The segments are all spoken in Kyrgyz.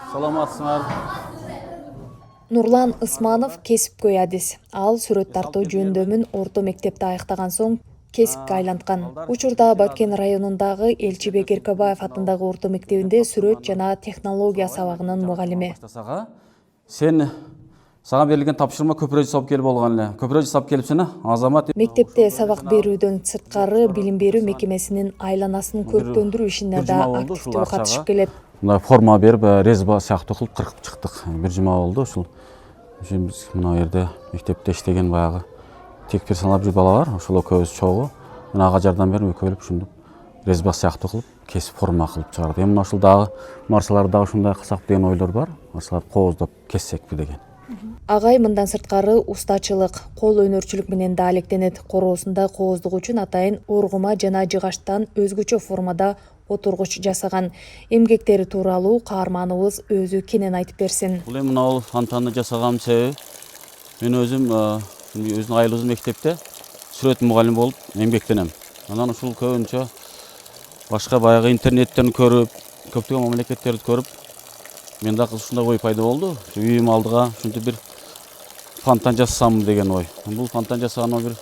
Саламатсыңар. Нурлан Ысманов кесипкөй адис. Ал сүрөт тартуу жөндөмүн орто мектепти аяктаган соң кесипке айланткан. Учурда Баткен районундагы Элчибек Эркебаев атындагы орто мектебинде сүрөт жана технология сабагынын мугалими. Сага берилген тапшырма көпүрө жасап келип болгон эле. Көпүрө жасап келипсиң, Азамат. Мектепте сабак берүүдөн сырткары билим берүү мекемесинин айланасын көрктөндүрүү ишине да активдүү катышып келет. Мына форма берип, резба сыяктуу кылып кыркып чыктык. Бир жума болду ушул. Биз мына жерде мектепте иштеген баягы тек персонал бир бала бар. Ошол экөөбүз чогуу. Мына ага жардам берип экөөлүп ушундук резба сыяктуу кылып, кесип форма кылып чыгарды. Эми ушул дагы нарселерди дагы ушундай кылсак деген ойлор бар. Нарселерди кооздоп кессекпи деген. Агай мындан сырткары устачылык, кол өнөрчүлүк менен да алектенет. Короосунда кооздук үчүн атайын оргума жана жыгачтан өзгөчө формада отургуч жасаган. Эмгектери тууралуу каарманыбыз өзү кенен айтып берсин. Бул эми мына фонтанды жасаган себеби мен өзүм өзүнүн айылыбыз мектепте сүрөт мугалим болуп эмгектенем. Анан ушул көбүнчө башка баягы интернеттен көрүп, көптөгөн мамлекеттерди көрүп, мен дагы ушундай ой пайда болду. Үйүм алдыга ушинтип бир фонтан жасасам деген ой. Бул фонтан жасаганыма бир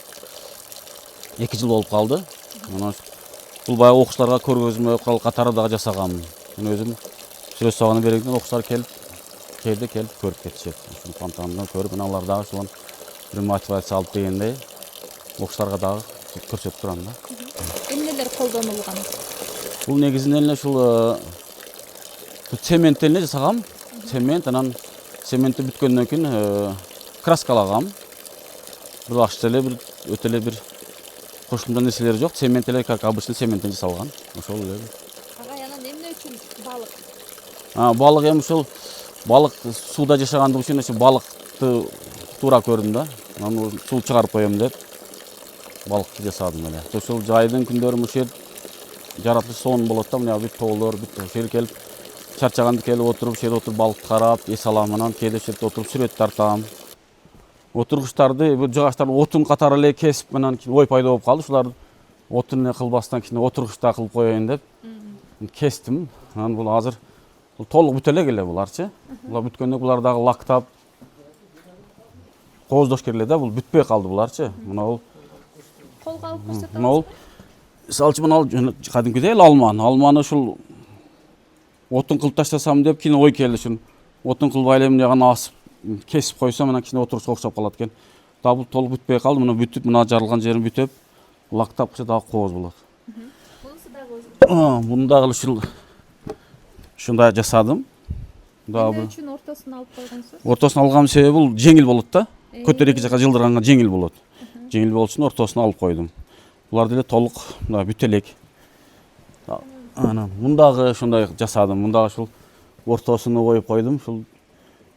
2 жыл болуп калды. Анан бул баягы окуучуларга көргөзмө катары дагы жасагам. Мен өзүм сүрөт сабагына бергенден окуучулар келип көрүп кетишет. Ушул фонтанды көрүп, алар дагы ушудан бир мотивация алып дегендей окуучуларга дагы көрсөтүп турам да. Эмнелер колдонулган? Бул негизинен эле ушул цементтен эле жасагам. Цемент, анан цементти бүткөндөн кийин краскалагам. Бир башка эле бир өтө эле бир кошумча нерселери жок. Цемент эле как обычный цементтен жасалган. Ошол эле. Агай, анан эмне үчүн балык? Балык эми ушул балык сууда жашагандыгы үчүн ошо балыкты туура көрдүм да. Анан суу чыгарып коем деп балыкты жасадым эле. Ошол жайдын күндөрү ушул жаратылыш сонун болот да, мына бүт тоолор, бүт ошол келип чарчаганды келип отуруп, ошол жерде отуруп балыкты карап, эс алам, анан кээде ошол жерде отуруп сүрөт тартам. Отургучтарды, бул жыгачтарды отун катары эле кесип, анан ой пайда болуп калды. Ушуларды отун эле кылбастан кийин отургучта кылып коеюн деп кестим. Анан бул азыр толук бүтө эле буларчы. Булар бүткөндө булар дагы лактап кооздош керек эле да, бул бүтпөй калды буларчы. Мына бул Колго алып көрсөтөбүз. мына бул мисалы үчүн мына кадимкидей эле алманы ушул отун кылып таштасам деп кийин ой келди. Ушун отун кылбай эле мына жагын асып кесип койсом, анан кийин отурушка окшоп калат экен. Дагы бул толук бүтпөй калды. Мына бүтүп, мына жарылган жерин бүтөп, лактап кылса дагы кооз болот. Бунусу дагы Буну дагы ушундай жасадым. Дагы эмне үчүн ортосун алып койгонсуз? ортосун алган себеби бул жеңил болот да. Көтөр эки жака жылдырганга жеңил болот. Жеңил болуш үчүн ортосун алып койдум. Булар деле толук мына бүтө элек. Анан мундагы ушундай жасадым. Мундагы ушул ортосуну коюп койдум. Ушул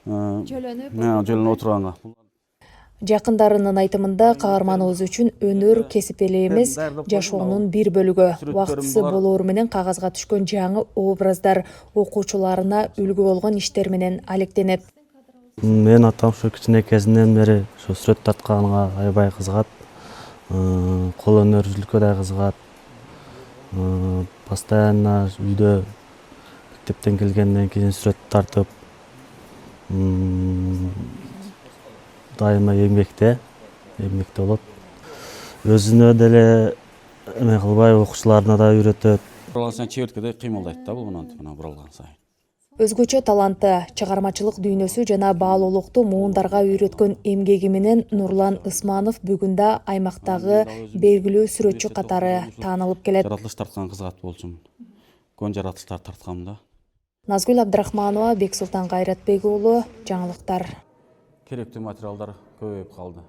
жөлөнүп отурганга. Жакындарынын айтымында каарманыбыз үчүн өнөр кесип эле эмес, жашоонун бир бөлүгү. Убактысы болоору менен кагазга түшкөн жаңы образдар окуучуларына үлгү болгон иштер менен алектенет. Мен атам ушу кичинекесинен бери ушу сүрөт тартканга аябай кызыгат. Кол өнөрчүлүккө да кызыгат. Постоянно үйдө мектептен келгенден кийин сүрөт тартып, дайыма эмгекте болот. Өзүнө деле эме кылбай окуучуларына да үйрөтөт. Буралган сайын чеберткедей кыймылдайт да бул мына буралган сайын. Өзгөчө талантты, чыгармачылык дүйнөсү жана баалуулукту муундарга үйрөткөн эмгеги менен Нурлан Ысманов бүгүн да аймактагы белгилүү сүрөтчү катары таанылып келет. Жаратылыш тарткан кызыгат болчумун. Көн жаратылыштарды тарткам да. Назгүл Абдрахманова, Бексултан Кайратбек уулу, жаңылыктар. Керектүү материалдар көбөйүп калды.